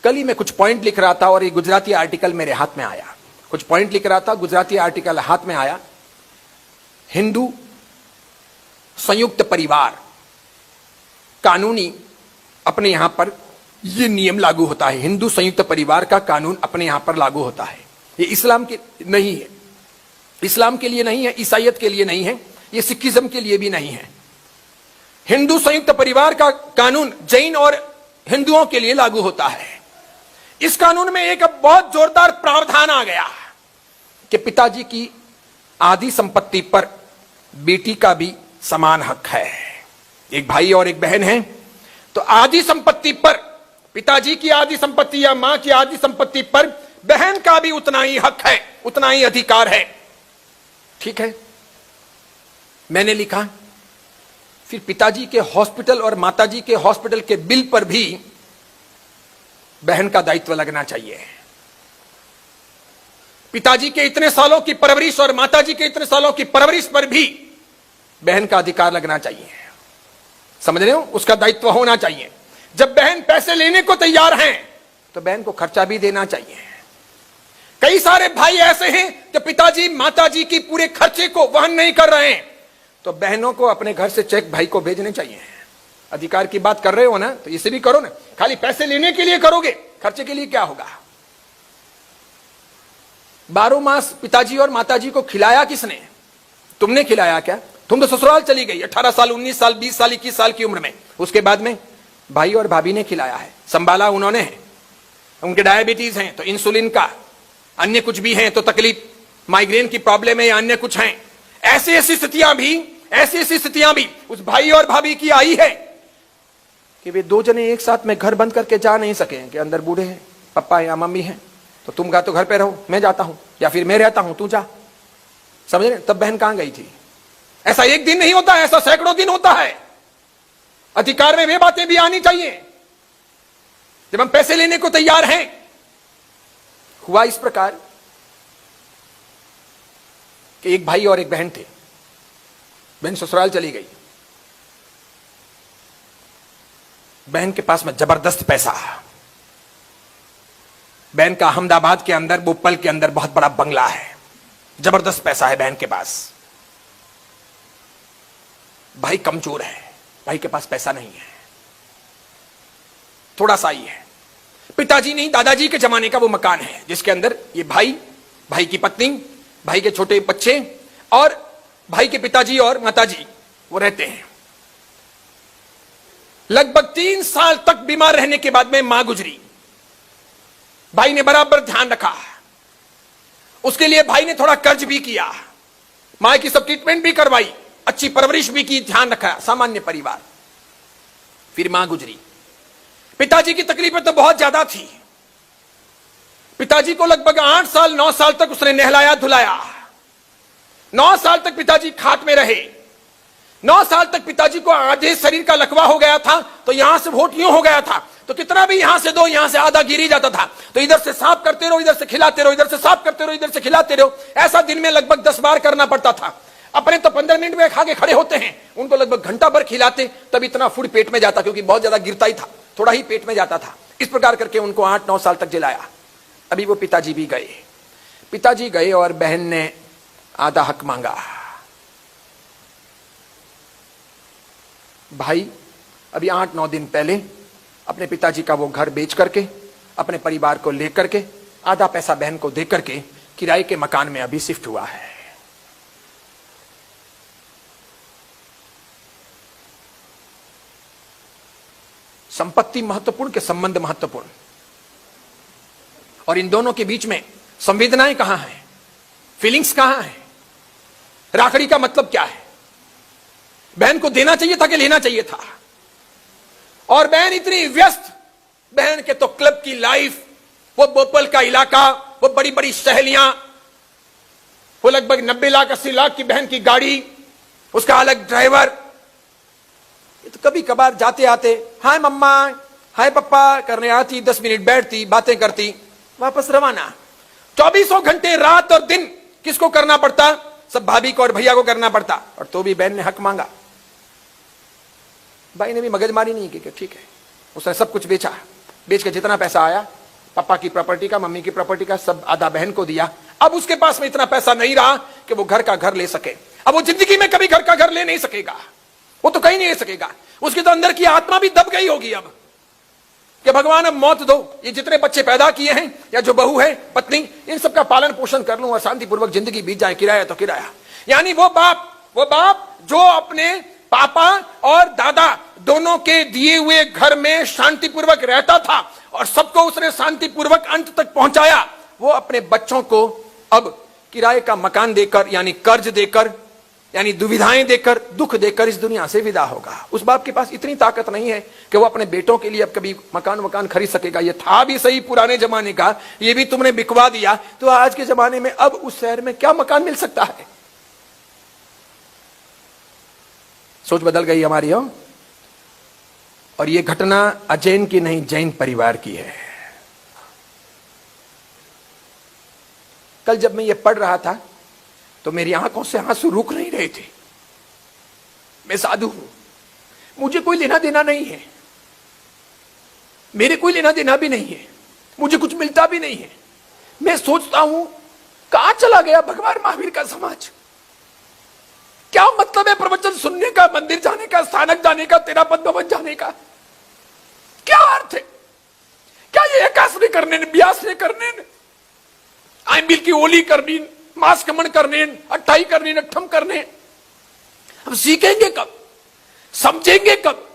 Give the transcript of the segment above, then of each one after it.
कल ही मैं कुछ पॉइंट लिख रहा था और ये गुजराती आर्टिकल मेरे हाथ में आया। कुछ पॉइंट लिख रहा था, गुजराती आर्टिकल हाथ में आया। हिंदू संयुक्त परिवार कानूनी अपने यहां पर यह नियम लागू होता है। हिंदू संयुक्त परिवार का कानून अपने यहां पर लागू होता है। ये इस्लाम के नहीं है, इस्लाम के लिए नहीं है, ईसाईयत के लिए नहीं है, ये सिखिज्म के लिए भी नहीं है। हिंदू संयुक्त परिवार का कानून जैन और हिंदुओं के लिए लागू होता है। इस कानून में एक बहुत जोरदार प्रावधान आ गया कि पिताजी की आधी संपत्ति पर बेटी का भी समान हक है। एक भाई और एक बहन है तो आधी संपत्ति पर, पिताजी की आधी संपत्ति या मां की आधी संपत्ति पर बहन का भी उतना ही हक है, उतना ही अधिकार है। ठीक है, मैंने लिखा फिर पिताजी के हॉस्पिटल और माताजी के हॉस्पिटल के बिल पर भी बहन का दायित्व लगना चाहिए। पिताजी के इतने सालों की परवरिश और माताजी के इतने सालों की परवरिश पर भी बहन का अधिकार लगना चाहिए। समझ रहे हो, उसका दायित्व होना चाहिए। जब बहन पैसे लेने को तैयार हैं तो बहन को खर्चा भी देना चाहिए। कई सारे भाई ऐसे हैं कि पिताजी माताजी की पूरे खर्चे को वहन नहीं कर रहे हैं तो बहनों को अपने घर से चेक भाई को भेजने चाहिए। अधिकार की बात कर रहे हो ना तो इसे भी करो ना। खाली पैसे लेने के लिए करोगे, खर्चे के लिए क्या होगा? 12 मास पिताजी और माताजी को खिलाया किसने? तुमने खिलाया क्या? तुम तो ससुराल चली गई 18 साल 19 साल 20 साल 21 साल की उम्र में। उसके बाद में भाई और भाभी ने खिलाया है, संभाला उन्होंने है। उनके डायबिटीज हैं तो इंसुलिन का, अन्य कुछ भी हैं तो तकलीफ, माइग्रेन की प्रॉब्लम है या अन्य कुछ हैं। ऐसी स्थितियां भी उस भाई और भाभी की आई है कि वे दो जने एक साथ में घर बंद करके जा नहीं सके कि अंदर बूढ़े हैं, पापा या मम्मी हैं, तो तुम तो घर पे रहो, मैं जाता हूं, या फिर मैं रहता हूं, तू जा। समझ रहे? तब बहन कहां गई थी? ऐसा एक दिन नहीं होता, ऐसा सैकड़ों दिन होता है। अधिकार में वे बातें भी आनी चाहिए। जब हम पैसे लेने को तैयार हैं, हुआ इस प्रकार कि एक भाई और एक बहन थे। बहन ससुराल चली गई। बहन के पास में जबरदस्त पैसा। बहन का अहमदाबाद के अंदर, बोपल के अंदर बहुत बड़ा बंगला है। जबरदस्त पैसा है बहन के पास। भाई कमजोर है, भाई के पास पैसा नहीं है, थोड़ा सा ही है। पिताजी नहीं, दादाजी के जमाने का वो मकान है जिसके अंदर ये भाई, भाई की पत्नी, भाई के छोटे बच्चे और भाई के पिताजी और माताजी वो रहते हैं। लगभग 3 साल तक बीमार रहने के बाद में मां गुजरी। भाई ने बराबर ध्यान रखा, उसके लिए भाई ने थोड़ा कर्ज भी किया, मां की सब ट्रीटमेंट भी करवाई, अच्छी परवरिश भी की, ध्यान रखा, सामान्य परिवार। फिर मां गुजरी। पिताजी की तकलीफें तो बहुत ज्यादा थी। पिताजी को लगभग 8 साल 9 साल तक उसने नहलाया धुलाया। 9 साल तक पिताजी खाट में रहे। 9 साल तक पिताजी को आधे शरीर का लकवा हो गया था तो यहां से वोट यूं हो गया था तो कितना भी यहां से दो, यहां से आधा गिर ही जाता था। तो इधर से साफ करते रहो, इधर से खिलाते रहो, इधर से साफ करते रहो, इधर से खिलाते रहो। ऐसा दिन में लगभग 10 बार करना पड़ता था। अपने तो 15 मिनट में खा के खड़े होते हैं, उनको लगभग घंटा भर खिलाते तब इतना फूड पेट में जाता, क्योंकि बहुत ज्यादा गिरता ही था, थोड़ा ही पेट में जाता था। इस प्रकार करके उनको 8-9 साल तक जिलाया। अभी वो पिताजी भी गए। पिताजी गए और बहन ने आधा हक मांगा। भाई अभी 8-9 दिन पहले अपने पिताजी का वो घर बेच करके, अपने परिवार को लेकर के, आधा पैसा बहन को दे करके किराए के मकान में अभी शिफ्ट हुआ है। संपत्ति महत्वपूर्ण के संबंध महत्वपूर्ण, और इन दोनों के बीच में संवेदनाएं कहां हैं, फीलिंग्स कहां हैं? राखड़ी का मतलब क्या है? बहन को देना चाहिए था कि लेना चाहिए था? और बहन इतनी व्यस्त, बहन के तो क्लब की लाइफ, वो बोपल का इलाका, वो बड़ी बड़ी सहेलियां, वो लगभग 90 लाख 80 लाख की बहन की गाड़ी, उसका अलग ड्राइवर। तो कभी कभार जाते आते हाय मम्मा हाय पप्पा करने आती, 10 मिनट बैठती, बातें करती, वापस रवाना। 24 घंटे रात और दिन किसको करना पड़ता? सब भाभी को और भैया को करना पड़ता। और तो भी बहन ने हक मांगा। भाई ने भी मगजमारी नहीं की कि ठीक है, उसने सब कुछ बेचा, बेच के जितना पैसा आया, पापा की प्रॉपर्टी का, मम्मी की प्रॉपर्टी का, सब आधा बहन को दिया। अब उसके पास में इतना पैसा नहीं रहा कि वो घर का घर ले सके। अब वो जिंदगी में कभी घर का घर ले नहीं सकेगा, वो तो कहीं नहीं ले सकेगा। उसके तो अंदर की आत्मा भी दब गई होगी अब कि भगवान अब मौत दो, ये जितने बच्चे पैदा किए हैं या जो बहू है, पत्नी, इन सबका पालन पोषण कर लूं और शांतिपूर्वक जिंदगी बीत जाए, किराया तो किराया। यानी वो बाप जो अपने पापा और दादा दोनों के दिए हुए घर में शांतिपूर्वक रहता था और सबको उसने शांतिपूर्वक अंत तक पहुंचाया, वो अपने बच्चों को अब किराए का मकान देकर, यानी कर्ज देकर, यानी दुविधाएं देकर, दुख देकर इस दुनिया से विदा होगा। उस बाप के पास इतनी ताकत नहीं है कि वो अपने बेटों के लिए अब कभी मकान खरीद सकेगा। ये था भी सही पुराने जमाने का, ये भी तुमने बिकवा दिया, तो आज के जमाने में अब उस शहर में क्या मकान मिल सकता है? सोच बदल गई हमारी हो। और ये घटना अजैन की नहीं, जैन परिवार की है। कल जब मैं ये पढ़ रहा था तो मेरी आंखों से आंसू रुक नहीं रहे थे। मैं साधु हूं, मुझे कोई लेना देना नहीं है, मेरे कोई लेना देना भी नहीं है, मुझे कुछ मिलता भी नहीं है। मैं सोचता हूं कहां चला गया भगवान महावीर का समाज? क्या मतलब है प्रवचन सुनने का, मंदिर जाने का, स्थानक जाने का, तेरा पद भवन जाने का? क्या अर्थ है? क्या ये एकास ने करने, ब्यास ने करने, आइमिल की ओली करनी, मास कमन करने, अट्ठाई करने, अट्ठम करने? हम सीखेंगे कब? समझेंगे कब?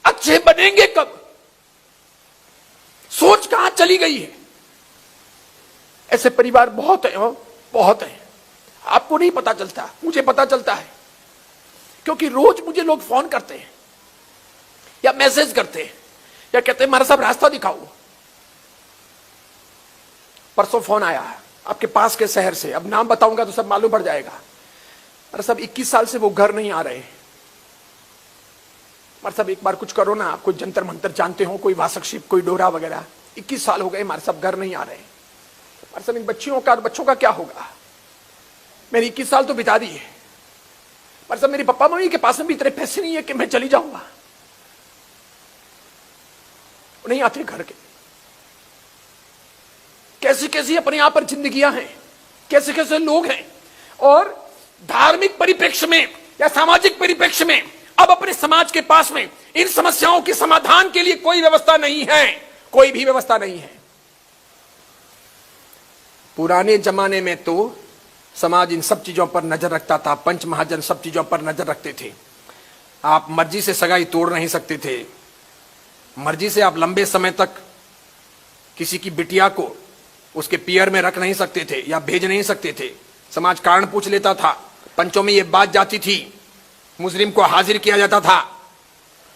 अच्छे बनेंगे कब? सोच कहां चली गई है? ऐसे परिवार बहुत है, बहुत है। आपको नहीं पता चलता, मुझे पता चलता है, क्योंकि रोज मुझे लोग फोन करते हैं या मैसेज करते हैं या कहते हैं, हमारा साहब रास्ता दिखाओ। परसों फोन आया आपके पास के शहर से, अब नाम बताऊंगा तो सब मालूम पड़ जाएगा। अरे साहब 21 साल से वो घर नहीं आ रहे। हमारे साहब एक बार कुछ करो ना, आप कोई जंतर मंतर जानते हो, कोई वासक शिप, कोई डोरा वगैरह। 21 साल हो गए हमारे साहब घर नहीं आ रहे। हमारे साहब इन बच्चों का क्या होगा? मैंने 21 साल तो बिता दिए। पर सब मेरे पापा मम्मी के पास में भी इतने पैसे नहीं है कि मैं चली जाऊंगा। वो नहीं आते घर के। कैसी कैसी अपने यहां पर जिंदगियां हैं, कैसे कैसे लोग हैं। और धार्मिक परिप्रेक्ष्य में या सामाजिक परिप्रेक्ष्य में अब अपने समाज के पास में इन समस्याओं के समाधान के लिए कोई व्यवस्था नहीं है, कोई भी व्यवस्था नहीं है। पुराने जमाने में तो समाज इन सब चीजों पर नजर रखता था, पंच महाजन सब चीजों पर नजर रखते थे। आप मर्जी से सगाई तोड़ नहीं सकते थे, मर्जी से आप लंबे समय तक किसी की बिटिया को उसके पियर में रख नहीं सकते थे या भेज नहीं सकते थे। समाज कारण पूछ लेता था, पंचों में यह बात जाती थी, मुस्लिम को हाजिर किया जाता था,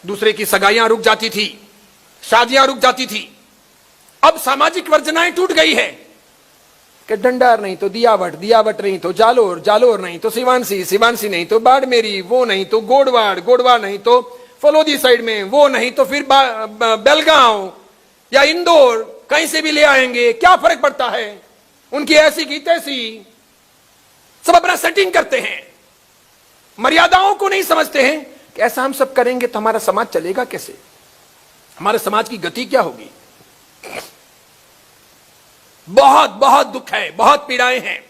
दूसरे की सगाइयां रुक जाती थी, शादियां रुक जाती थी। अब सामाजिक वर्जनाएं टूट गई है कि डंडार नहीं तो दियावट, दियावट नहीं तो जालोर, जालोर नहीं तो सिवानसी, सिवानसी नहीं तो बाड़मेरी, वो नहीं तो गोडवाड़, गोडवाड़ नहीं तो फलोदी साइड में, वो नहीं तो फिर बेलगांव या इंदौर, कहीं से भी ले आएंगे, क्या फर्क पड़ता है? उनकी ऐसी की तैसी, सब अपना सेटिंग करते हैं, मर्यादाओं को नहीं समझते हैं कि ऐसा हम सब करेंगे तो हमारा समाज चलेगा कैसे, हमारे समाज की गति क्या होगी। बहुत बहुत दुख है, बहुत पीड़ाएं हैं।